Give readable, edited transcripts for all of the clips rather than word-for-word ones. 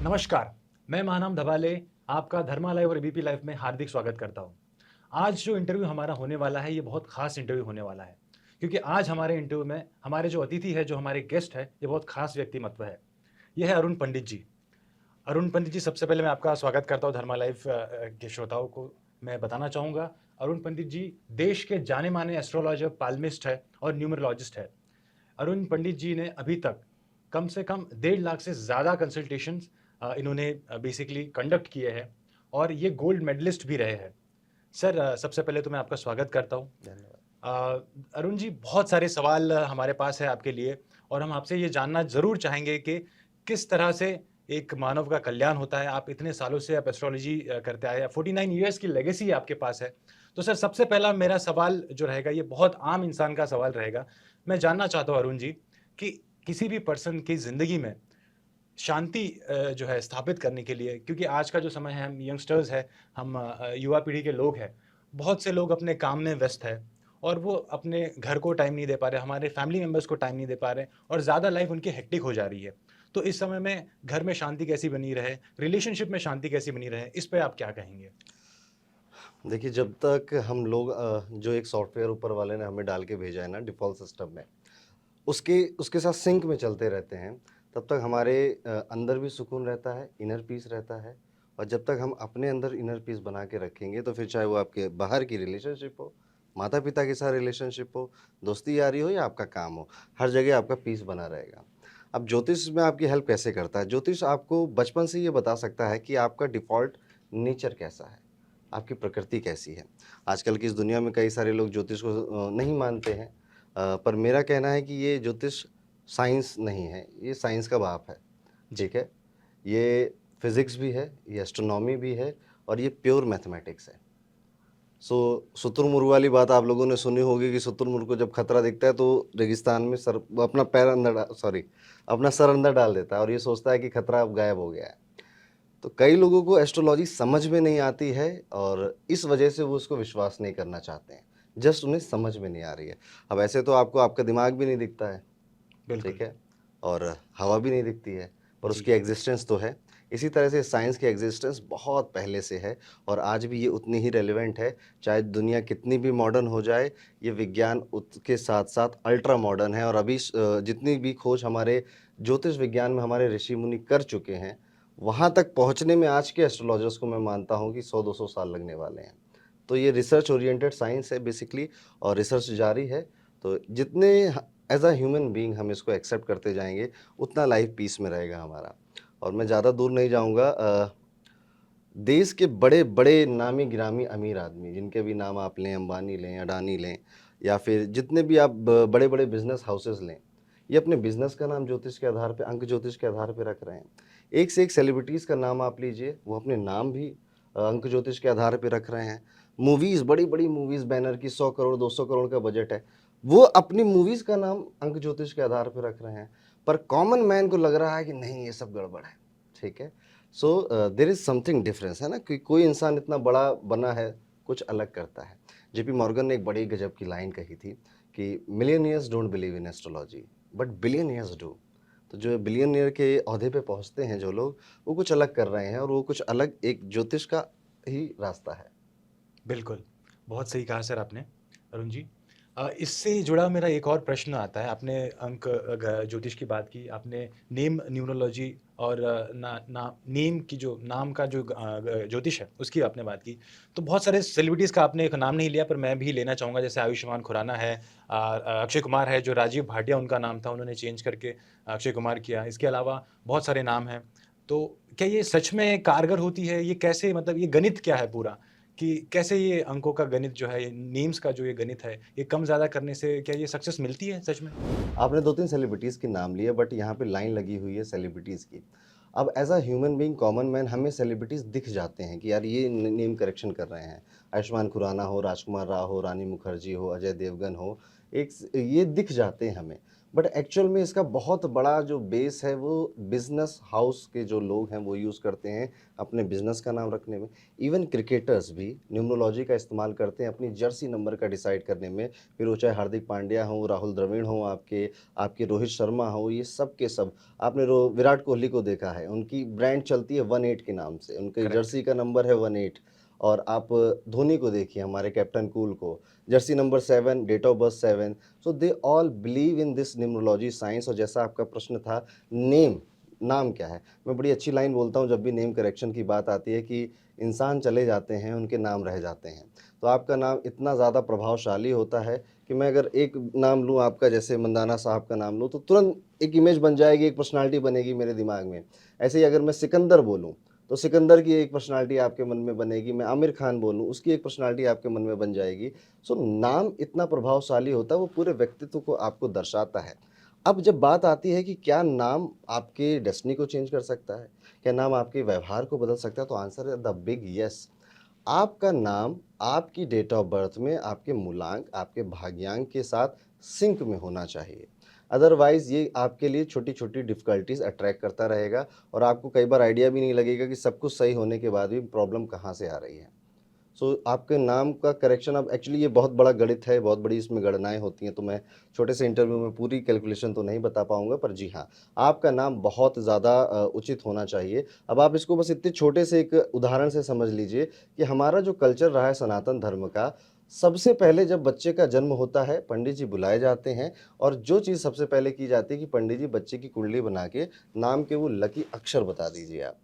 नमस्कार, मैं महानाम धबाले आपका धर्मा लाइव और एबीपी लाइव में हार्दिक स्वागत करता हूँ। आज जो इंटरव्यू हमारा होने वाला है, ये बहुत खास इंटरव्यू होने वाला है, क्योंकि आज हमारे इंटरव्यू में हमारे जो अतिथि है, जो हमारे गेस्ट है, ये बहुत खास व्यक्तिमत्व है। ये है अरुण पंडित जी। अरुण पंडित जी, सबसे पहले मैं आपका स्वागत करता हूँ धर्मा लाइव के श्रोताओं को मैं बताना चाहूँगा, अरुण पंडित जी देश के जाने-माने एस्ट्रोलॉजर, पाल्मिस्ट है और न्यूमरोलॉजिस्ट है। अरुण पंडित जी ने अभी तक कम से कम 1.5 लाख से ज़्यादा कंसल्टेशंस इन्होंने बेसिकली कंडक्ट किए हैं और ये गोल्ड मेडलिस्ट भी रहे हैं। सर सबसे पहले तो मैं आपका स्वागत करता हूँ। धन्यवाद। अरुण जी, बहुत सारे सवाल हमारे पास है आपके लिए और हम आपसे ये जानना ज़रूर चाहेंगे कि किस तरह से एक मानव का कल्याण होता है। आप इतने सालों से आप एस्ट्रोलॉजी करते आए हैं, 49 ईयर्स की लेगेसी आपके पास है। तो सर सबसे पहला मेरा सवाल जो रहेगा, ये बहुत आम इंसान का सवाल रहेगा। मैं जानना चाहता हूँ अरुण जी कि किसी भी पर्सन की ज़िंदगी में शांति जो है स्थापित करने के लिए, क्योंकि आज का जो समय है, हम यंगस्टर्स हैं, हम युवा पीढ़ी के लोग हैं, बहुत से लोग अपने काम में व्यस्त हैं और वो अपने घर को टाइम नहीं दे पा रहे, हमारे फैमिली मेंबर्स को टाइम नहीं दे पा रहे और ज़्यादा लाइफ उनकी हेक्टिक हो जा रही है। तो इस समय में घर में शांति कैसी बनी रहे, रिलेशनशिप में शांति कैसी बनी रहे, इस पे आप क्या कहेंगे? देखिए, जब तक हम लोग जो एक सॉफ्टवेयर ऊपर वाले ने हमें डाल के भेजा है ना डिफ़ॉल्ट सिस्टम में, उसके उसके साथ सिंक में चलते रहते हैं, तब तक हमारे अंदर भी सुकून रहता है, इनर पीस रहता है। और जब तक हम अपने अंदर इनर पीस बना के रखेंगे, तो फिर चाहे वो आपके बाहर की रिलेशनशिप हो, माता-पिता के साथ रिलेशनशिप हो, दोस्ती यारी हो या आपका काम हो, हर जगह आपका पीस बना रहेगा। अब ज्योतिष में आपकी हेल्प कैसे करता है? ज्योतिष आपको बचपन से ये बता सकता है कि आपका डिफ़ॉल्ट नेचर कैसा है, आपकी प्रकृति कैसी है। आजकल की इस दुनिया में कई सारे लोग ज्योतिष को नहीं मानते हैं, पर मेरा कहना है कि ये ज्योतिष साइंस नहीं है, ये साइंस का बाप है, जी। ठीक है? ये फिज़िक्स भी है, ये एस्ट्रोनॉमी भी है और ये प्योर मैथमेटिक्स है। शुतुरमुर्ग वाली बात आप लोगों ने सुनी होगी कि शुतुरमुर्ग को जब खतरा दिखता है तो रेगिस्तान में सर वो अपना पैर अंदर अपना सर अंदर डाल देता है और ये सोचता है कि खतरा अब गायब हो गया है। तो कई लोगों को एस्ट्रोलॉजी समझ में नहीं आती है और इस वजह से वो उसको विश्वास नहीं करना चाहते हैं। जस्ट उन्हें समझ में नहीं आ रही है। अब ऐसे तो आपको आपका दिमाग भी नहीं दिखता है, बिल्कुल। ठीक है? और हवा भी नहीं दिखती है, पर जी। उसकी एग्ज़िस्टेंस तो है। इसी तरह से साइंस की एग्ज़िस्टेंस बहुत पहले से है और आज भी ये उतनी ही रेलेवेंट है, चाहे दुनिया कितनी भी मॉडर्न हो जाए, ये विज्ञान उसके साथ-साथ अल्ट्रा मॉडर्न है और अभी जितनी भी खोज हमारे ज्योतिष विज्ञान में हमारे ऋषि-मुनि कर चुके हैं, वहाँ तक पहुँचने में आज के एस्ट्रोलॉजर्स को मैं मानता हूँ कि 100-200 साल लगने वाले हैं। तो ये रिसर्च ओरिएंटेड साइंस है बेसिकली और रिसर्च जारी है। तो जितने एज अ ह्यूमन बीइंग हम इसको एक्सेप्ट करते जाएंगे, उतना लाइफ पीस में रहेगा हमारा। और मैं ज़्यादा दूर नहीं जाऊँगा, देश के बड़े-बड़े नामी-गिरामी अमीर आदमी, जिनके भी नाम आप लें, अंबानी लें, अडानी लें या फिर जितने भी आप ब बड़े-बड़े बिज़नेस हाउसेज़ लें, ये अपने बिज़नेस का नाम ज्योतिष के आधार पे, अंक ज्योतिष के आधार पे रख रहे हैं। एक से एक सेलिब्रिटीज़ का नाम आप लीजिए, वो अपने नाम भी अंक ज्योतिष के आधार पे रख रहे हैं। मूवीज़, बड़ी-बड़ी मूवीज़ बैनर की 100 करोड़, 200 करोड़ का बजट है, वो अपनी मूवीज़ का नाम अंक ज्योतिष के आधार पे रख रहे हैं। पर कॉमन मैन को लग रहा है कि नहीं, ये सब गड़बड़ है, ठीक है? देयर इज समथिंग डिफरेंस है ना कि कोई इंसान इतना बड़ा बना है, कुछ अलग करता है। जेपी मॉर्गन ने एक बड़ी गजब की लाइन कही थी कि millionaires don't believe in astrology but billionaires do. तो जो बिलियनियर के ओहदे पे पहुंचते हैं जो लोग, वो कुछ अलग कर रहे हैं और वो कुछ अलग एक ज्योतिष का ही रास्ता है। बिल्कुल, बहुत सही कहा सर आपने, अरुण जी। इससे जुड़ा मेरा एक और प्रश्न आता है, आपने अंक ज्योतिष की बात की, आपने नेम न्यूमरोलॉजी और नेम की जो नाम का जो ज्योतिष है, उसकी आपने बात की। तो बहुत सारे सेलिब्रिटीज़ का आपने एक नाम नहीं लिया, पर मैं भी लेना चाहूँगा, जैसे आयुष्मान खुराना है, अक्षय कुमार है, जो राजीव भाटिया उनका नाम था, उन्होंने चेंज करके अक्षय कुमार किया। इसके अलावा बहुत सारे नाम हैं। तो क्या ये सच में कारगर होती है? ये कैसे, मतलब ये गणित क्या है पूरा? कि कैसे ये अंकों का गणित जो है, ये नेम्स का जो ये गणित है, ये कम-ज़्यादा करने से क्या ये सक्सेस मिलती है सच में? आपने 2-3 सेलिब्रिटीज़ के नाम लिए बट यहाँ पे लाइन लगी हुई है सेलिब्रिटीज़ की। अब as a human being common man हमें सेलिब्रिटीज़ दिख जाते हैं कि यार ये नेम करेक्शन कर रहे हैं। आयुष्मान खुराना हो, राजकुमार राव हो, रानी मुखर्जी हो, अजय देवगन हो, एक स ये दिख जाते हैं हमें। बट एक्चुअल में इसका बहुत बड़ा जो बेस है वो बिजनेस हाउस के जो लोग हैं वो यूज़ करते हैं अपने बिजनेस का नाम रखने में। इवन क्रिकेटर्स भी न्यूमरोलॉजी का इस्तेमाल करते हैं अपनी जर्सी नंबर का डिसाइड करने में, फिर वो चाहे हार्दिक पांड्या हो, राहुल द्रविड़ हो, आपके आपके रोहित शर्मा हो, ये सब के सब। आपने विराट कोहली को देखा है, उनकी ब्रांड चलती है 18 के नाम से, उनकी करेक्ट। जर्सी का नंबर है 18। और आप धोनी को देखिए, हमारे कैप्टन कूल को, jersey number 7, date of birth 7। So they all believe in this numerology science. और जैसा आपका प्रश्न था, नेम, नाम क्या है? मैं बड़ी अच्छी लाइन बोलता हूँ जब भी नेम करेक्शन की बात आती है कि इंसान चले जाते हैं, उनके नाम रह जाते हैं। तो आपका नाम इतना ज़्यादा प्रभावशाली होता है कि मैं अगर एक नाम लूँ आपका, जैसे मंदाना साहब का नाम लूँ, तो तुरंत एक इमेज बन जाएगी, एक पर्सनैलिटी बनेगी मेरे दिमाग में। ऐसे ही अगर मैं सिकंदर बोलूँ, तो सिकंदर की एक पर्सनैलिटी आपके मन में बनेगी। मैं आमिर खान बोलूँ, उसकी एक पर्सनैलिटी आपके मन में बन जाएगी। सो नाम इतना प्रभावशाली होता है, वो पूरे व्यक्तित्व को आपको दर्शाता है। अब जब बात आती है कि क्या नाम आपके डेस्टिनी को चेंज कर सकता है? क्या नाम आपके व्यवहार को बदल सकता है? तो आंसर है द बिग येस। आपका नाम आपकी डेट ऑफ बर्थ में आपके मूलांक, आपके भाग्यांक के साथ सिंक में होना चाहिए। अदरवाइज़ ये आपके लिए छोटी-छोटी डिफ़िकल्टीज़ अट्रैक्ट करता रहेगा और आपको कई बार आइडिया भी नहीं लगेगा कि सब कुछ सही होने के बाद भी प्रॉब्लम कहाँ से आ रही है। सो आपके नाम का करेक्शन, अब एक्चुअली ये बहुत बड़ा गणित है, बहुत बड़ी इसमें गणनाएँ होती हैं, तो मैं छोटे से इंटरव्यू में पूरी कैलकुलेशन तो नहीं बता पाऊँगा, पर जी हाँ, आपका नाम बहुत ज़्यादा उचित होना चाहिए। अब आप इसको बस इतने छोटे से एक उदाहरण से समझ लीजिए कि हमारा जो कल्चर रहा है सनातन धर्म का, सबसे पहले जब बच्चे का जन्म होता है, पंडित जी बुलाए जाते हैं और जो चीज़ सबसे पहले की जाती है कि पंडित जी बच्चे की कुंडली बना के नाम के वो लकी अक्षर बता दीजिए आप।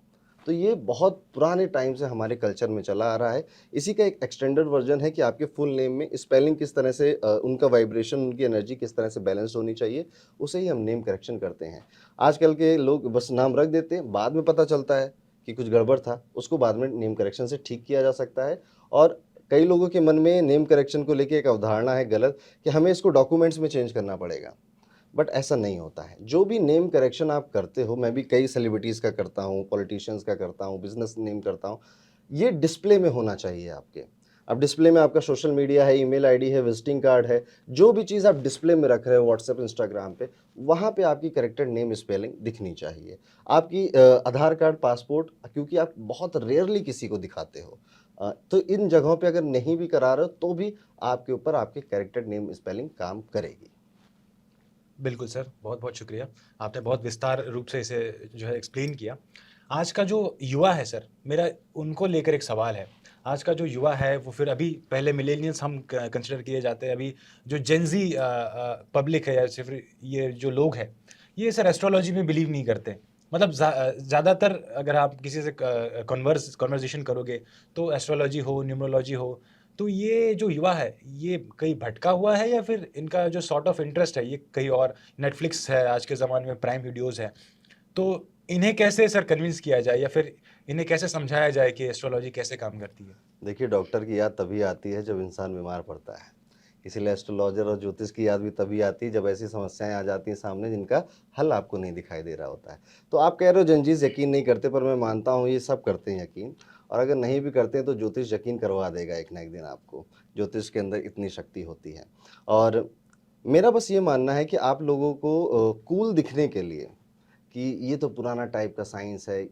तो ये बहुत पुराने टाइम से हमारे कल्चर में चला आ रहा है। इसी का एक एक्सटेंडेड वर्जन है कि आपके फुल नेम में स्पेलिंग किस तरह से उनका वाइब्रेशन, उनकी एनर्जी किस तरह से बैलेंस होनी चाहिए, उसे ही हम नेम करेक्शन करते हैं। आजकल के लोग बस नाम रख देते हैं, बाद में पता चलता है कि कुछ गड़बड़ था, उसको बाद में नेम करेक्शन से ठीक किया जा सकता है। और कई लोगों के मन में नेम करेक्शन को लेके एक अवधारणा है गलत कि हमें इसको डॉक्यूमेंट्स में चेंज करना पड़ेगा। बट ऐसा नहीं होता है। जो भी नेम करेक्शन आप करते हो, मैं भी कई सेलिब्रिटीज़ का करता हूँ, पॉलिटिशियंस का करता हूँ, बिज़नेस नेम करता हूँ, ये डिस्प्ले में होना चाहिए आपके। अब डिस्प्ले में आपका सोशल मीडिया है, ईमेल आईडी है, विज़िटिंग कार्ड है, जो भी चीज़ आप डिस्प्ले में रख रहे हो व्हाट्सएप, इंस्टाग्राम पे, वहाँ पे आपकी करेक्टेड नेम स्पेलिंग दिखनी चाहिए। आपकी आधार कार्ड, पासपोर्ट, क्योंकि आप बहुत रेयरली किसी को दिखाते हो। तो इन जगहों पे अगर नहीं भी करा रहे हो, तो भी आपके ऊपर आपकी करेक्टेड नेम स्पेलिंग काम करेगी। बिल्कुल सर, बहुत-बहुत शुक्रिया। आपने बहुत विस्तार रूप से इसे जो है एक्सप्लेन किया। आज का जो युवा है सर, मेरा उनको लेकर एक सवाल है। आज का जो युवा है वो फिर अभी पहले मिलेनियल्स हम क कंसिडर किए जाते हैं, अभी जो जेन ज़ी पब्लिक है या फिर ये जो लोग हैं, ये सर एस्ट्रोलॉजी में बिलीव नहीं करते। मतलब ज़्यादातर अगर आप किसी से कन्वर्सेशन करोगे तो एस्ट्रोलॉजी हो, न्यूमरोलॉजी हो, तो ये जो युवा है, ये कहीं भटका हुआ है या फिर इनका जो सॉर्ट ऑफ इंटरेस्ट है, ये कहीं और नेटफ्लिक्स है, आज के ज़माने में प्राइम वीडियोज़ हैं। तो इन्हें कैसे सर कन्विंस किया जाए या फिर इन्हें कैसे समझाया जाए कि एस्ट्रोलॉजी कैसे काम करती है? देखिए, डॉक्टर की याद तभी आती है जब इंसान बीमार पड़ता है। इसीलिए एस्ट्रोलॉजर और ज्योतिष की याद भी तभी आती है जब ऐसी समस्याएँ आ जाती हैं सामने जिनका हल आपको नहीं दिखाई दे रहा होता है। तो आप कह रहे हो जंजीस यकीन नहीं करते, पर मैं मानता हूँ ये सब करते हैं यकीन। और अगर नहीं भी करते हैं तो ज्योतिष यकीन करवा देगा एक ना एक दिन आपको। ज्योतिष के अंदर इतनी शक्ति होती है। और मेरा बस ये मानना है कि आप लोगों को कूल दिखने के लिए कि ये तो पुराना टाइप का साइंस है,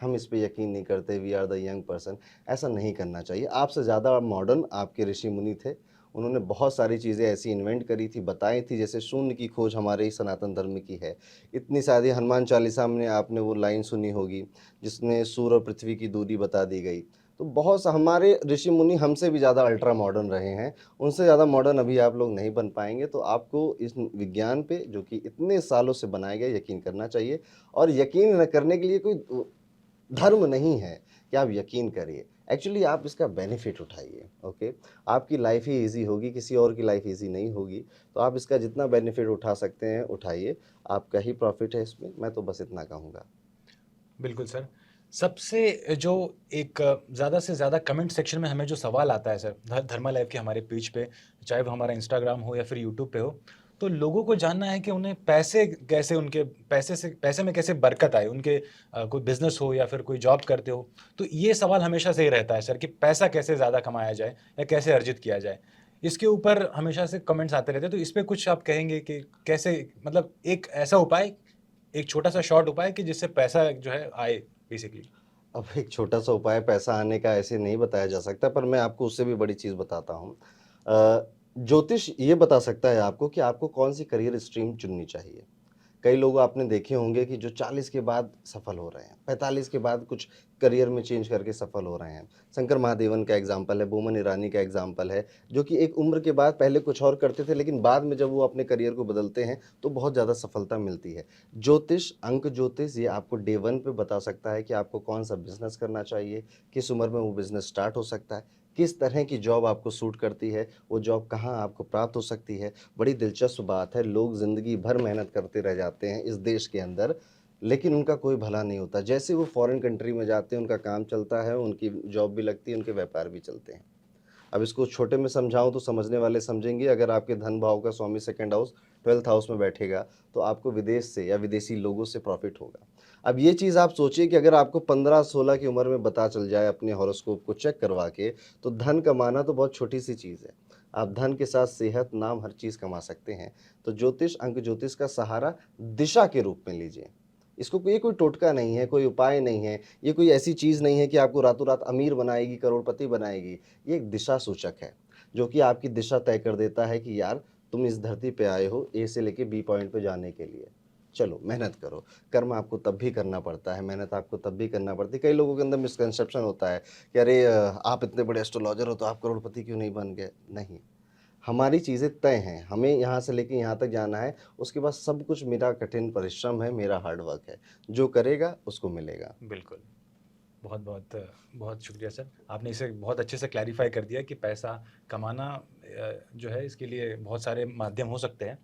हम इस पे यकीन नहीं करते, we are the young person, ऐसा नहीं करना चाहिए। आपसे ज़्यादा मॉडर्न आपके ऋषि मुनि थे, उन्होंने बहुत सारी चीज़ें ऐसी इन्वेंट करी थी, बताई थी, जैसे शून्य की खोज हमारे ही सनातन धर्म की है। इतनी सारी हनुमान चालीसा में आपने वो लाइन सुनी होगी, जिसमें सूर्य और पृथ्वी की दूरी बता दी गई। तो बहुत सा हमारे ऋषि मुनि हमसे भी ज़्यादा अल्ट्रा मॉडर्न रहे हैं, उनसे ज़्यादा मॉडर्न अभी आप लोग नहीं बन पाएँगे। तो आपको इस विज्ञान पे, जो कि इतने सालों से बनाया गया, यकीन करना चाहिए। और यकीन न करने के लिए कोई धर्म नहीं है कि आप यकीन करिए। एक्चुअली आप इसका बेनिफिट उठाइए, ओके? आपकी लाइफ़ ही ईज़ी होगी, किसी और की लाइफ़ ईज़ी नहीं होगी। तो आप इसका जितना बेनिफिट उठा सकते हैं, उठाइए। आपका ही प्रॉफ़िट है इसमें, मैं तो बस इतना कहूँगा। बिल्कुल सर। सबसे जो एक ज़्यादा से ज़्यादा कमेंट सेक्शन में हमें जो सवाल आता है सर, धर्मा लाइव के हमारे पेज पे, चाहे वो हमारा इंस्टाग्राम हो या फिर यूट्यूब पे हो, तो लोगों को जानना है कि उन्हें पैसे कैसे, उनके पैसे में कैसे बरकत आए, उनके कोई बिज़नेस हो या फिर कोई जॉब करते हो, तो ये सवाल हमेशा से ही रहता है सर कि पैसा कैसे ज़्यादा कमाया जाए या कैसे अर्जित किया जाए। इसके ऊपर हमेशा से कमेंट्स आते रहते हैं, तो इस पे कुछ आप कहेंगे कि कैसे, मतलब एक ऐसा उपाय, एक छोटा-सा शॉर्ट उपाय कि जिससे पैसा जो है आए बेसिकली? अब एक छोटा-सा उपाय पैसा आने का ऐसे नहीं बताया जा सकता, पर मैं आपको उससे भी बड़ी चीज़ बताता हूँ। ज्योतिष ये बता सकता है आपको कि आपको कौन-सी करियर स्ट्रीम चुननी चाहिए। कई लोग आपने देखे होंगे कि जो 40 के बाद सफल हो रहे हैं, 45 के बाद कुछ करियर में चेंज करके सफल हो रहे हैं। शंकर महादेवन का एग्ज़ाम्पल है, बोमन ईरानी का एग्ज़ाम्पल है, जो कि एक उम्र के बाद पहले कुछ और करते थे, लेकिन बाद में जब वो अपने करियर को बदलते हैं, तो बहुत ज़्यादा सफलता मिलती है। ज्योतिष, अंक ज्योतिष ये आपको डे 1 पे बता सकता है कि आपको कौन-सा बिज़नेस करना चाहिए, किस उम्र में वो बिज़नेस स्टार्ट हो सकता है, किस तरह की जॉब आपको सूट करती है, वो जॉब कहाँ आपको प्राप्त हो सकती है। बड़ी दिलचस्प बात है, लोग ज़िंदगी भर मेहनत करते रह जाते हैं इस देश के अंदर, लेकिन उनका कोई भला नहीं होता। जैसे वो फॉरेन कंट्री में जाते हैं, उनका काम चलता है, उनकी जॉब भी लगती है, उनके व्यापार भी चलते हैं। अब इसको छोटे में समझाऊँ तो समझने वाले समझेंगे, अगर आपके धन भाव का स्वामी सेकंड हाउस 12th हाउस में बैठेगा, तो आपको विदेश से या विदेशी लोगों से प्रॉफ़िट होगा। अब ये चीज़ आप सोचिए कि अगर आपको 15-16 की उम्र में पता चल जाए अपने हॉरोस्कोप को चेक करवा के, तो धन कमाना तो बहुत छोटी-सी चीज़ है। आप धन के साथ सेहत, नाम हर चीज़ कमा सकते हैं। तो ज्योतिष, अंक ज्योतिष का सहारा दिशा के रूप में लीजिए। इसको ये कोई टोटका नहीं है, कोई उपाय नहीं है, ये कोई ऐसी चीज़ नहीं है कि आपको रातों-रात अमीर बनाएगी, करोड़पति बनाएगी। ये एक दिशा सूचक है, जो कि आपकी दिशा तय कर देता है कि यार तुम इस धरती पे आए हो ए से लेके बी पॉइंट पे जाने के लिए। चलो मेहनत करो। कर्म आपको तब भी करना पड़ता है, मेहनत आपको तब भी करना पड़ती है। कई लोगों के अंदर मिसकंसेप्शन होता है कि अरे आप इतने बड़े एस्ट्रोलॉजर हो तो आप करोड़पति क्यों नहीं बन गए? नहीं, हमारी चीज़ें तय हैं, हमें यहाँ से लेके यहाँ तक जाना है, उसके बाद सब कुछ मेरा कठिन परिश्रम है, मेरा हार्ड वर्क है। जो करेगा उसको मिलेगा। बिल्कुल। बहुत-बहुत बहुत शुक्रिया सर। आपने इसे बहुत अच्छे से क्लैरिफ़ाई कर दिया कि पैसा कमाना जो है इसके लिए बहुत सारे माध्यम हो सकते हैं।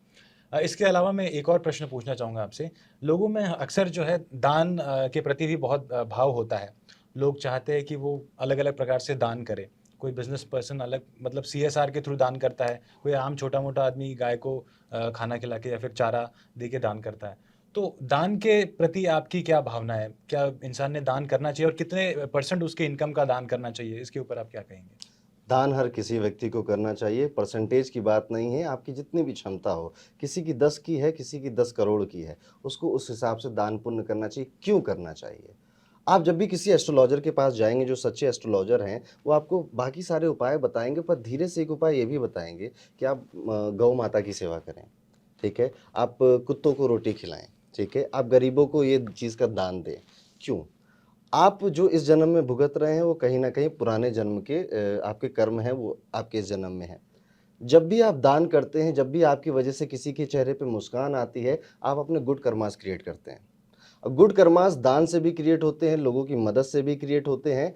इसके अलावा मैं एक और प्रश्न पूछना चाहूँगा आपसे। लोगों में अक्सर जो है दान के प्रति भी बहुत भाव होता है। लोग चाहते हैं कि वो अलग-अलग प्रकार से दान करें। कोई बिज़नेस पर्सन अलग, मतलब सीएसआर के थ्रू दान करता है, कोई आम छोटा-मोटा आदमी गाय को खाना खिला के या फिर चारा दे के दान करता है। तो दान के प्रति आपकी क्या भावना है? क्या इंसान ने दान करना चाहिए और कितने परसेंट उसके इनकम का दान करना चाहिए? इसके ऊपर आप क्या कहेंगे? दान हर किसी व्यक्ति को करना चाहिए, परसेंटेज की बात नहीं है, आपकी जितनी भी क्षमता हो। किसी की 10 की है, किसी की 10 करोड़ की है, उसको उस हिसाब से दान पुण्य करना चाहिए। क्यों करना चाहिए? आप जब भी किसी एस्ट्रोलॉजर के पास जाएँगे, जो सच्चे एस्ट्रोलॉजर हैं, वो आपको बाकी सारे उपाय बताएँगे, पर धीरे से एक उपाय ये भी बताएँगे कि आप गौ माता की सेवा करें, ठीक है? आप कुत्तों को रोटी खिलाएँ, ठीक है? आप गरीबों को ये चीज़ का दान दें। क्यों? आप जो इस जन्म में भुगत रहे हैं, वो कहीं न कहीं पुराने जन्म के आपके कर्म हैं, वो आपके इस जन्म में हैं। जब भी आप दान करते हैं, जब भी आपकी वजह से किसी के चेहरे पे मुस्कान आती है, आप अपने गुड कर्मास क्रिएट करते हैं। गुड कर्मास दान से भी क्रिएट होते हैं, लोगों की मदद से भी क्रिएट होते हैं।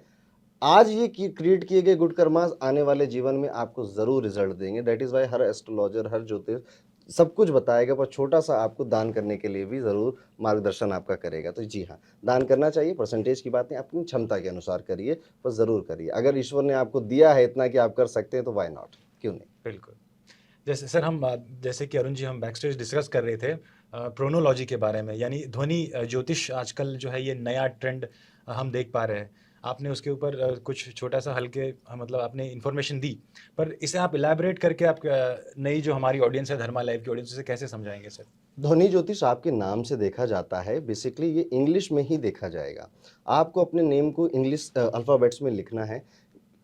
आज ये क्रिएट किए गए गुड कर्मास आने वाले जीवन में आपको ज़रूर रिजल्ट देंगे। दैट इज़ व्हाई हर एस्ट्रोलॉजर, हर ज्योतिष सब कुछ बताएगा, पर छोटा-सा आपको दान करने के लिए भी ज़रूर मार्गदर्शन आपका करेगा। तो जी हाँ, दान करना चाहिए, परसेंटेज की बात नहीं, अपनी क्षमता के अनुसार करिए, पर ज़रूर करिए। अगर ईश्वर ने आपको दिया है इतना कि आप कर सकते हैं, तो व्हाई नॉट? क्यों नहीं? बिल्कुल। जैसे सर हम जैसे कि अरुण जी हम बैकस्टेज डिस्कस कर रहे थे प्रोनोलॉजी के बारे में, यानी ध्वनि ज्योतिष आजकल जो है ये नया ट्रेंड हम देख पा रहे हैं। आपने उसके ऊपर कुछ छोटा-सा हल्के मतलब आपने इन्फॉर्मेशन दी। पर इसे आप इलैबोरेट करके आप नई जो हमारी ऑडियंस है, धर्मा लाइव की ऑडियंस, उसे कैसे समझाएँगे सर? ध्वनि ज्योतिष आपके नाम से देखा जाता है, बेसिकली ये इंग्लिश में ही देखा जाएगा। आपको अपने नेम को इंग्लिश अल्फ़ाबेट्स में लिखना है।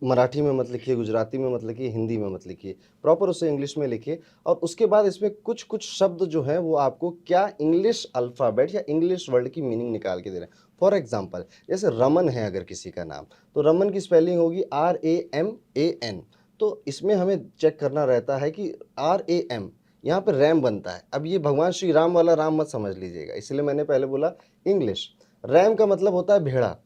मराठी में मत लिखिए, गुजराती में मत लिखिए, हिंदी में मत लिखिए, प्रॉपर उसे इंग्लिश में लिखिए और उसके बाद इसमें कुछ-कुछ शब्द जो हैं वो आपको क्या इंग्लिश अल्फ़ाबेट या इंग्लिश वर्ड की मीनिंग निकाल के दे रहे हैं। फॉर एग्ज़ाम्पल जैसे रमन है अगर किसी का नाम, तो रमन की स्पेलिंग होगी RAMAN। तो इसमें हमें चेक करना रहता है कि RAM यहाँ पे रैम बनता है। अब ये भगवान श्री राम वाला राम मत समझ लीजिएगा, इसलिए मैंने पहले बोला इंग्लिश। रैम का मतलब होता है भेड़ा।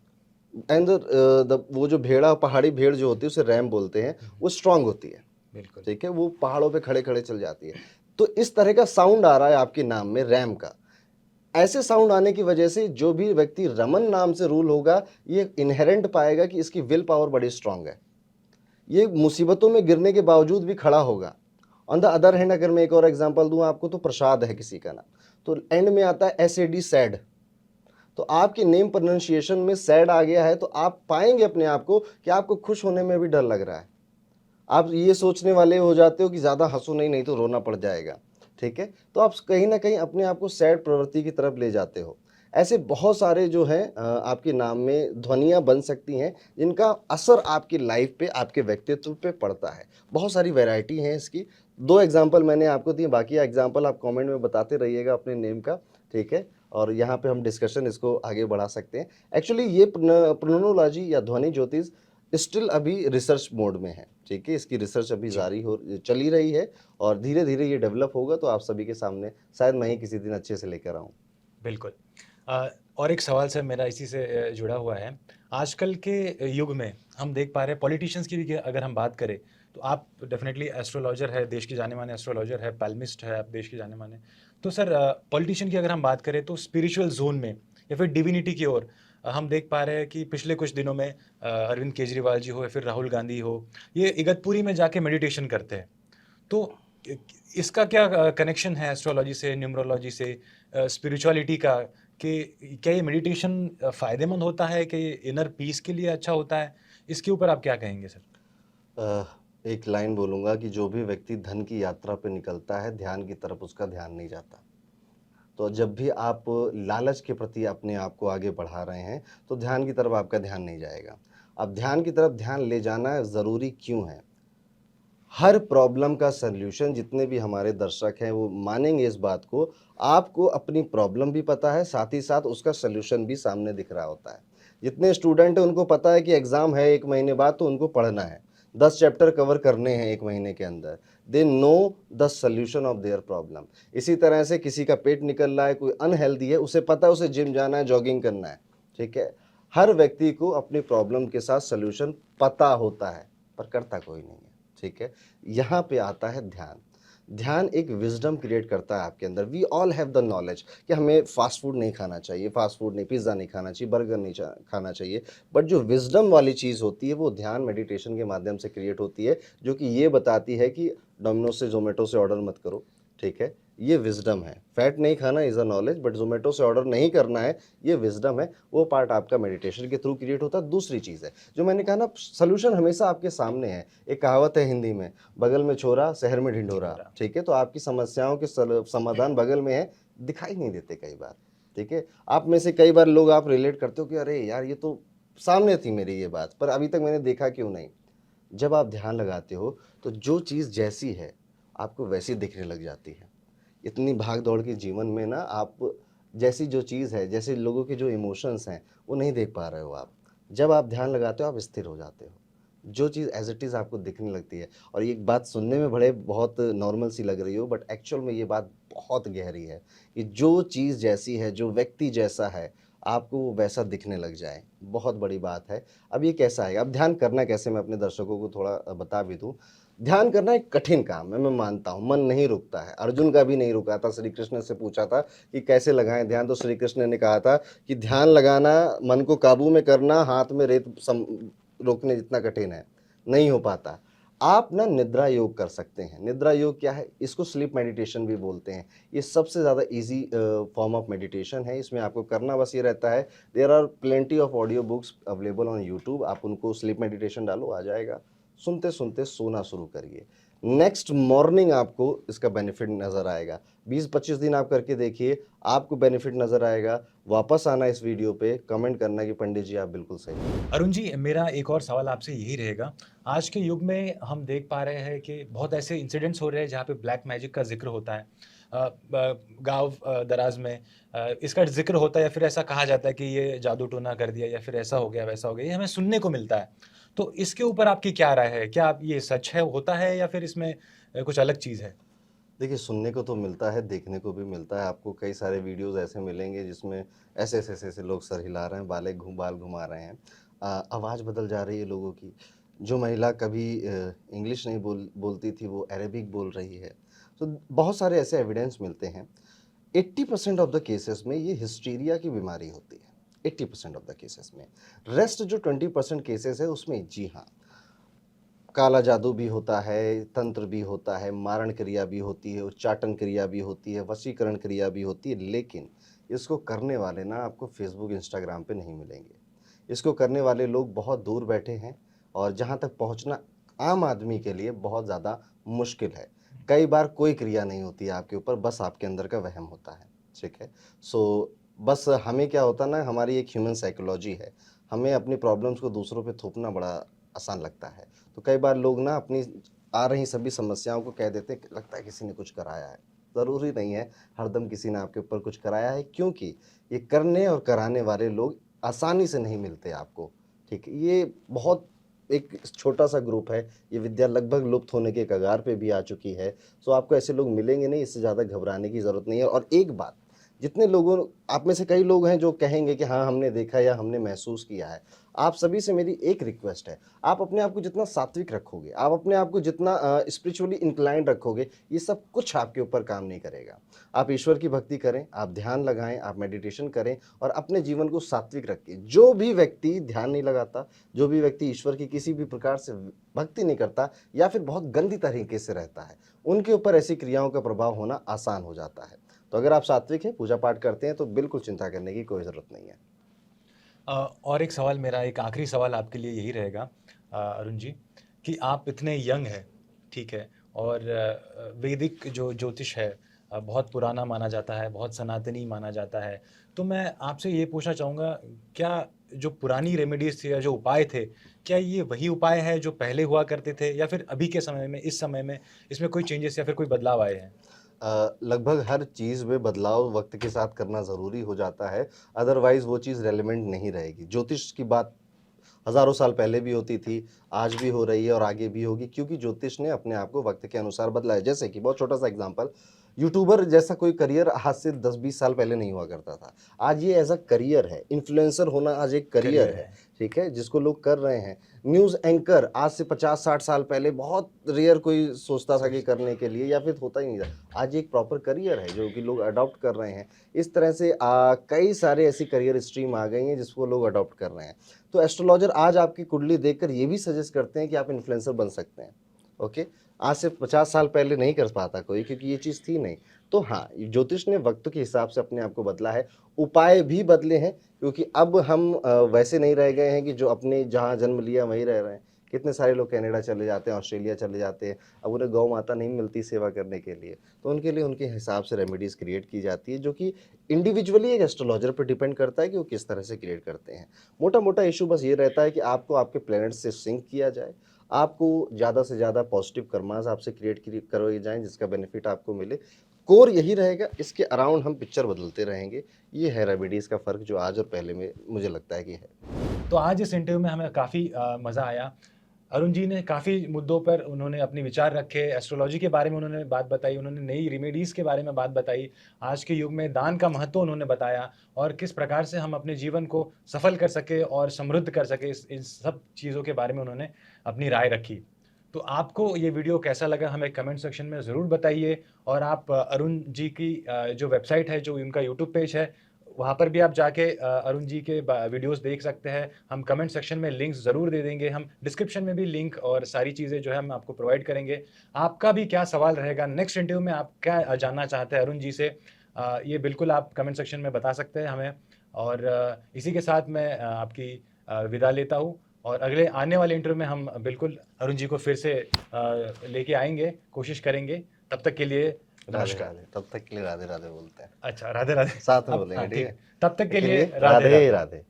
एंड द वो जो भेड़ा, पहाड़ी भेड़ जो होती है उसे रैम बोलते हैं, वो स्ट्रांग होती है, बिल्कुल। ठीक है? वो पहाड़ों पे खड़े-खड़े चल जाती है। तो इस तरह का साउंड आ रहा है आपके नाम में रैम का। ऐसे साउंड आने की वजह से जो भी व्यक्ति रमन नाम से रूल होगा, ये इन्हेरेंट पाएगा कि इसकी विल पावर बड़ी स्ट्रांग है। ये मुसीबतों में गिरने के बावजूद भी खड़ा होगा। ऑन द अदर हैंड अगर मैं एक और एग्जांपल दूँ आपको, तो प्रसाद है किसी का नाम, तो एंड में आता है SAD सैड। तो आपके नेम प्रोनाउंसिएशन में सैड आ गया है, तो आप पाएंगे अपने आप को कि आपको खुश होने में भी डर लग रहा है, आप ये सोचने वाले हो जाते हो कि ज़्यादा हँसो नहीं तो रोना पड़ जाएगा, ठीक है? तो आप कहीं न कहीं अपने आप को सैड प्रवृत्ति की तरफ ले जाते हो। ऐसे बहुत सारे जो हैं आपके नाम में ध्वनियाँ बन सकती हैं, जिनका असर आपकी लाइफ़ पे, आपके व्यक्तित्व पे पड़ता है। बहुत सारी वैरायटी है इसकी। 2 एग्ज़ाम्पल मैंने आपको दिए, बाकी एग्ज़ाम्पल आप कमेंट में बताते रहिएगा अपने नेम का, ठीक है? और यहाँ पे हम डिस्कशन इसको आगे बढ़ा सकते हैं। एक्चुअली ये प्रोनोलॉजी या ध्वनि ज्योतिष स्टिल अभी रिसर्च मोड में है, ठीक है? इसकी रिसर्च अभी जी, जारी हो चल ही रही है और धीरे-धीरे ये डेवलप होगा तो आप सभी के सामने शायद मैं ही किसी दिन अच्छे से लेकर आऊँ। बिल्कुल। और एक सवाल सर मेरा इसी से जुड़ा हुआ है। आजकल के युग में हम देख पा रहे हैं पॉलिटिशियंस की भी अगर हम बात करें, तो आप डेफ़िनेटली एस्ट्रोलॉज़र है, देश के जाने-माने एस्ट्रोलॉज़र है, पैल्मिस्ट है आप देश के जाने-माने। तो सर पॉलिटिशियन की अगर हम बात करें तो स्पिरिचुअल ज़ोन में या फिर डिविनिटी की ओर हम देख पा रहे हैं कि पिछले कुछ दिनों में अरविंद केजरीवाल जी हो या फिर राहुल गांधी हो, ये इगतपुरी में जाके मेडिटेशन करते हैं। तो इ इसका क्या कनेक्शन है एस्ट्रोलॉजी से, न्यूमरोलॉजी से, स्पिरिचुअलिटी का, कि क्या ये मेडिटेशन फ़ायदेमंद होता है? कि ये इनर पीस के लिए अच्छा होता है? इसके ऊपर आप क्या कहेंगे सर? अ, एक लाइन बोलूँगा कि जो भी व्यक्ति धन की यात्रा पे निकलता है, ध्यान की तरफ उसका ध्यान नहीं जाता। तो जब भी आप लालच के प्रति अपने आप को आगे बढ़ा रहे हैं, तो ध्यान की तरफ आपका ध्यान नहीं जाएगा। अब ध्यान की तरफ ध्यान ले जाना ज़रूरी क्यों है? हर प्रॉब्लम का सॉल्यूशन जितने भी हमारे दर्शक हैं वो मानेंगे इस बात को, आपको अपनी प्रॉब्लम भी पता है, साथ ही साथ उसका सॉल्यूशन भी सामने दिख रहा होता है। जितने स्टूडेंट हैं उनको पता है कि एग्ज़ाम है 1 महीने बाद तो उनको पढ़ना है। 10 चैप्टर कवर करने हैं 1 महीने के अंदर। They know the solution of their problem. इसी तरह से किसी का पेट निकल रहा है, कोई अनहेल्दी है, उसे पता है उसे जिम जाना है, जॉगिंग करना है, ठीक है? हर व्यक्ति को अपनी प्रॉब्लम के साथ सॉल्यूशन पता होता है, पर करता कोई नहीं है, ठीक है? यहाँ पे आता है ध्यान। ध्यान एक विज़डम क्रिएट करता है आपके अंदर। We all have the knowledge कि हमें फ़ास्ट फूड नहीं खाना चाहिए, फ़ास्ट फूड नहीं, पिज़्ज़ा नहीं खाना चाहिए, बर्गर नहीं खाना चाहिए। बट जो विज़डम वाली चीज़ होती है, वो ध्यान मेडिटेशन के माध्यम से क्रिएट होती है, जो कि ये बताती है कि डोमिनोज़ से, ज़ोमैटो से ऑर्डर मत करो, ठीक है? ये विज़डम है। फैट नहीं खाना is a knowledge, but Zomato से ऑर्डर नहीं करना है, ये विज़डम है। वो पार्ट आपका मेडिटेशन के थ्रू क्रिएट होता है। दूसरी चीज़ है, जो मैंने कहा ना, सॉल्यूशन हमेशा आपके सामने है। एक कहावत है हिंदी में, बगल में छोरा, शहर में ढिंढोरा, ढिंढोरा। ठीक है? तो आपकी समस्याओं के समाधान बगल में है, दिखाई नहीं देते कई बार, ठीक है? आप में से कई बार लोग आप रिलेट करते हो कि अरे यार, ये तो सामने थी मेरी ये बात, पर अभी तक मैंने देखा क्यों नहीं? जब आप ध्यान लगाते हो, तो जो चीज़ जैसी है, आपको वैसी दिखने लग जाती है। इतनी भाग-दौड़ के जीवन में ना, आप जैसी जो चीज़ है, जैसे लोगों के जो इमोशंस हैं, वो नहीं देख पा रहे हो आप। जब आप ध्यान लगाते हो, आप स्थिर हो जाते हो। जो चीज़ एज़ इट इज़ आपको दिखने लगती है, और ये बात सुनने में बड़े बहुत नॉर्मल सी लग रही हो, बट एक्चुअल में ये बात बहुत गहरी है कि जो चीज़ जैसी है, जो व्यक्ति जैसा है, आपको वो वैसा दिखने लग जाए, बहुत बड़ी बात है। अब ये कैसा है? अब ध्यान करना कैसे, मैं अपने दर्शकों को थोड़ा बता भी दूँ। ध्यान करना एक कठिन काम है, मैं मानता हूँ, मन नहीं रुकता है। अर्जुन का भी नहीं रुका था, श्री कृष्ण से पूछा था कि कैसे लगाएँ ध्यान, तो श्री कृष्ण ने कहा था कि ध्यान लगाना, मन को काबू में करना, हाथ में रेत रोकने जितना कठिन है, नहीं हो पाता। आप ना निद्रा योग कर सकते हैं। निद्रा योग क्या है? इसको स्लीप मेडिटेशन भी बोलते हैं। ये सबसे ज़्यादा ईज़ी फॉर्म ऑफ मेडिटेशन है। इसमें आपको करना बस ये रहता है, there are plenty of audio books available on YouTube. आप उनको स्लीप मेडिटेशन डालो, आ जाएगा। सुनते-सुनते सोना शुरू करिए। नेक्स्ट मॉर्निंग आपको इसका बेनिफिट नज़र आएगा। 20-25 दिन आप करके देखिए, आपको बेनिफिट नज़र आएगा। वापस आना इस वीडियो पे, कमेंट करना कि पंडित जी आप बिल्कुल सही। अरुण जी, मेरा एक और सवाल आपसे यही रहेगा। आज के युग में हम देख पा रहे हैं कि बहुत ऐसे इंसिडेंट्स हो रहे हैं जहाँ पे ब्लैक मैजिक का ज़िक्र होता है। गाँव दराज़ में इसका ज़िक्र होता है या फिर ऐसा कहा जाता है कि ये जादू-टोना कर दिया या फिर ऐसा हो गया, वैसा हो गया। ये हमें सुनने को मिलता है। तो इसके ऊपर आपकी क्या राय है? क्या आप ये सच है, होता है या फिर इसमें कुछ अलग चीज़ है? देखिए, सुनने को तो मिलता है, देखने को भी मिलता है। आपको कई सारे वीडियोज़ ऐसे मिलेंगे जिसमें ऐसे-ऐसे लोग सर हिला रहे हैं, बाल घुमा रहे हैं। आवाज़ बदल जा रही है लोगों की। जो महिला कभी इंग्लिश नहीं बोलती थी, वो अरेबिक बोल रही है। तो बहुत सारे ऐसे एविडेंस मिलते हैं। 80% ऑफ द केसेस में ये हिस्टीरिया की बीमारी होती है, 80% ऑफ द केसेस में। रेस्ट जो 20% केसेस है, उसमें जी हाँ, काला जादू भी होता है, तंत्र भी होता है, मारण क्रिया भी होती है, उच्चाटन क्रिया भी होती है, वशीकरण क्रिया भी होती है, लेकिन इसको करने वाले ना आपको फ़ेसबुक, इंस्टाग्राम पे नहीं मिलेंगे। इसको करने वाले लोग बहुत दूर बैठे हैं, और जहाँ तक पहुँचना आम आदमी के लिए बहुत ज़्यादा मुश्किल है। कई बार कोई क्रिया नहीं होती है आपके ऊपर, बस आपके अंदर का वहम होता है, ठीक है? सो बस हमें क्या होता है ना, हमारी एक ह्यूमन साइकोलॉजी है, हमें अपनी प्रॉब्लम्स को दूसरों पे थोपना बड़ा आसान लगता है। तो कई बार लोग ना अपनी आ रही सभी समस्याओं को कह देते हैं कि लगता है किसी ने कुछ कराया है। ज़रूरी नहीं है हरदम किसी ने आपके ऊपर कुछ कराया है, क्योंकि ये करने और कराने वाले लोग आसानी से नहीं मिलते आपको, ठीक है? ये बहुत एक छोटा-सा ग्रुप है, ये विद्या लगभग लुप्त होने के कगार पे भी आ चुकी है। सो आपको ऐसे लोग मिलेंगे नहीं, इससे ज़्यादा घबराने की ज़रूरत नहीं है। और एक बात, जितने लोगों आप में से कई लोग हैं जो कहेंगे कि हाँ, हमने देखा या हमने महसूस किया है। आप सभी से मेरी एक रिक्वेस्ट है, आप अपने आप को जितना सात्विक रखोगे, आप अपने आप को जितना स्पिरिचुअली इंक्लाइंड रखोगे, ये सब कुछ आपके ऊपर काम नहीं करेगा। आप ईश्वर की भक्ति करें, आप ध्यान लगाएँ, आप मेडिटेशन करें और अपने जीवन को सात्विक रखें। जो भी व्यक्ति ध्यान नहीं लगाता, जो भी व्यक्ति ईश्वर की किसी भी प्रकार से भक्ति नहीं करता या फिर बहुत गंदी तरीके से रहता है, उनके ऊपर ऐसी क्रियाओं का प्रभाव होना आसान हो जाता है। तो अगर आप सात्विक हैं, पूजा पाठ करते हैं, तो बिल्कुल चिंता करने की कोई ज़रूरत नहीं है। और एक सवाल मेरा, एक आखिरी सवाल आपके लिए यही रहेगा अरुण जी, कि आप इतने यंग हैं, ठीक है? और वैदिक जो ज्योतिष है बहुत पुराना माना जाता है, बहुत सनातनी माना जाता है। तो मैं आपसे ये पूछना चाहूँगा, क्या जो पुरानी रेमेडीज़ थी या जो उपाय थे, क्या ये वही उपाय है जो पहले हुआ करते थे, या फिर अभी के समय में, इस समय में इसमें कोई चेंजेस या फिर कोई बदलाव आए हैं? लगभग हर चीज़ में बदलाव वक्त के साथ करना ज़रूरी हो जाता है, अदरवाइज़ वो चीज़ रेलेवेंट नहीं रहेगी। ज्योतिष की बात हज़ारों साल पहले भी होती थी, आज भी हो रही है और आगे भी होगी, क्योंकि ज्योतिष ने अपने आप को वक्त के अनुसार बदला है। जैसे कि बहुत छोटा-सा एग्ज़ाम्पल, यूट्यूबर जैसा कोई करियर आज से 10-20 साल पहले नहीं हुआ करता था। आज ये एज़ अ करियर है, इन्फ्लुएंसर होना आज एक करियर करियर है, है। ठीक है? जिसको लोग कर रहे हैं। न्यूज़ एंकर आज से 50-60 साल पहले बहुत रेयर कोई सोचता था कि करने के लिए, या फिर होता ही नहीं था। आज ये एक प्रॉपर करियर है जो कि लोग अडॉप्ट कर रहे हैं। इस तरह से कई सारे ऐसी करियर स्ट्रीम आ गई हैं जिसको लोग अडॉप्ट कर रहे हैं। तो एस्ट्रोलॉजर आज आपकी कुंडली देखकर ये भी सजेस्ट करते हैं कि आप इन्फ्लुएंसर बन सकते हैं, ओके? आज से 50 साल पहले नहीं कर पाता कोई, क्योंकि ये चीज़ थी नहीं। तो हाँ, ज्योतिष ने वक्त के हिसाब से अपने आप को बदला है, उपाय भी बदले हैं, क्योंकि अब हम वैसे नहीं रह गए हैं कि जो अपने जहाँ जन्म लिया वहीं रह रहे हैं। कितने सारे लोग कनाडा चले जाते हैं, ऑस्ट्रेलिया चले जाते हैं, अब उन्हें गौ माता नहीं मिलती सेवा करने के लिए, तो उनके लिए उनके हिसाब से रेमेडीज़ क्रिएट की जाती है, जो कि इंडिविजुअली एक एस्ट्रोलॉजर पर डिपेंड करता है कि वो किस तरह से क्रिएट करते हैं। मोटा-मोटा इश्यू बस ये रहता है कि आपको आपके प्लैनेट से सिंक किया जाए, आपको ज़्यादा से ज़्यादा पॉजिटिव कर्मास आपसे क्रिएट करवाए जाएँ जिसका बेनिफिट आपको मिले। कोर यही रहेगा, इसके अराउंड हम पिक्चर बदलते रहेंगे। ये है रेमेडीज़ का फ़र्क जो आज और पहले में मुझे लगता है कि है। तो आज इस इंटरव्यू में हमें काफ़ी मज़ा आया। अरुण जी ने काफ़ी मुद्दों पर उन्होंने अपने विचार रखे, एस्ट्रोलॉजी के बारे में उन्होंने बात बताई, उन्होंने नई रेमेडीज़ के बारे में बात बताई, आज के युग में दान का महत्व उन्होंने बताया, और किस प्रकार से हम अपने जीवन को सफल कर सकें और समृद्ध कर सकें, इन सब चीज़ों के बारे में उन्होंने अपनी राय रखी। तो आपको ये वीडियो कैसा लगा, हमें कमेंट सेक्शन में ज़रूर बताइए, और आप अरुण जी की जो वेबसाइट है, जो उनका यूट्यूब पेज है, वहाँ पर भी आप जाके अरुण जी के वीडियोस देख सकते हैं। हम कमेंट सेक्शन में लिंक्स ज़रूर दे देंगे, हम डिस्क्रिप्शन में भी लिंक और सारी चीज़ें जो है हम आपको प्रोवाइड करेंगे। आपका भी क्या सवाल रहेगा, नेक्स्ट इंटरव्यू में आप क्या जानना चाहते हैं अरुण जी से, ये बिल्कुल आप कमेंट सेक्शन में बता सकते हैं हमें। और इसी के साथ मैं आपकी विदा लेता हूँ, और अगले आने वाले इंटरव्यू में हम बिल्कुल अरुण जी को फिर से लेके आएँगे, कोशिश करेंगे। तब तक के लिए राधे, नमस्कार। राधे। तब तक के लिए राधे, राधे बोलते हैं। अच्छा, राधे-राधे। साथ में अब बोलेंगे, हाँ, ठीक ठीक। है? तब तक के लिए राधे, राधे-राधे। राधे।